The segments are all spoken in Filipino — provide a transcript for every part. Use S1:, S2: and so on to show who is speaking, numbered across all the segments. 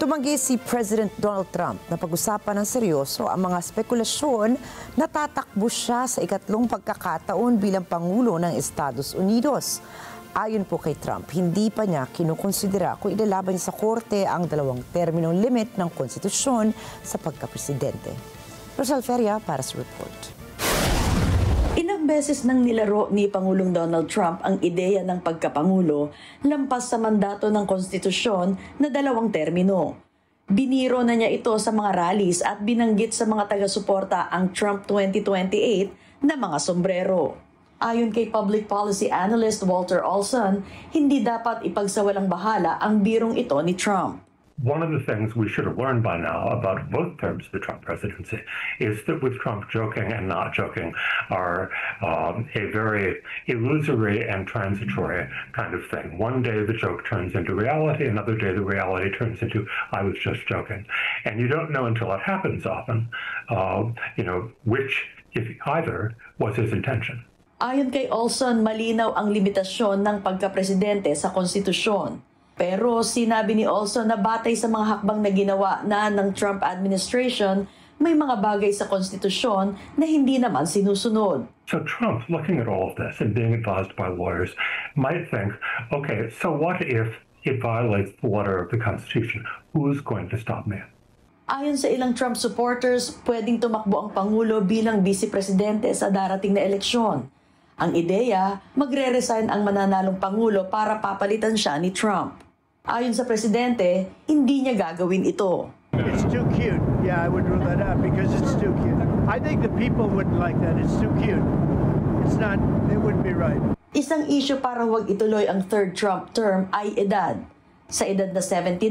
S1: Tumanggi si President Donald Trump na pag-usapan ng seryoso ang mga spekulasyon na tatakbo siya sa ikatlong pagkakataon bilang Pangulo ng Estados Unidos. Ayon po kay Trump, hindi pa niya kinukonsidera kung ilalaban niya sa korte ang 2 terminong limit ng konstitusyon sa pagkapresidente. Rosal Feria para sa report.
S2: Ilang beses nang nilaro ni Pangulong Donald Trump ang ideya ng pagkapangulo lampas sa mandato ng konstitusyon na 2 termino. Biniro na niya ito sa mga rallies at binanggit sa mga taga-suporta ang Trump 2028 na mga sombrero. Ayon kay public policy analyst Walter Olson, hindi dapat ipagsawalang bahala ang birong ito ni Trump.
S3: One of the things we should have learned by now about both terms of the Trump presidency is that with Trump joking and not joking are a very illusory and transitory kind of thing. One day the joke turns into reality, another day the reality turns into I was just joking. And you don't know until it happens often, which, if either, was his intention.
S2: Ayon kay Olson, malinaw ang limitasyon ng pagkapresidente sa konstitusyon. Pero sinabi ni Olson na batay sa mga hakbang na ginawa na ng Trump administration, may mga bagay sa konstitusyon na hindi naman sinusunod.
S3: So Trump, looking at all of this and being advised by lawyers, might think, okay, so what if it violates the letter of the Constitution? Who's going to stop me?
S2: Ayon sa ilang Trump supporters, pwedeng tumakbo ang Pangulo bilang vice-presidente sa darating na eleksyon. Ang ideya, magre-resign ang mananalong Pangulo para papalitan siya ni Trump. Ayon sa presidente, hindi niya gagawin ito.
S4: It's too cute. Yeah, I would rule that out because it's too cute. I think the people wouldn't like that. It's too cute. It's not, it wouldn't be right.
S2: Isang issue para huwag ituloy ang third Trump term ay edad. Sa edad na 79,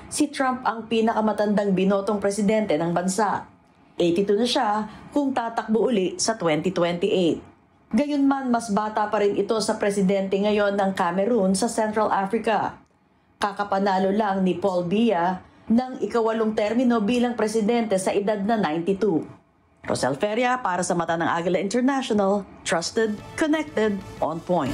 S2: si Trump ang pinakamatandang binotong presidente ng bansa. 82 na siya kung tatakbo uli sa 2028. Gayunman, mas bata pa rin ito sa presidente ngayon ng Cameroon sa Central Africa. Kakapanalo lang ni Paul Biya ng ika-8 termino bilang presidente sa edad na 92. Rosel Feria para sa Mata ng Agila International, trusted, connected, on point.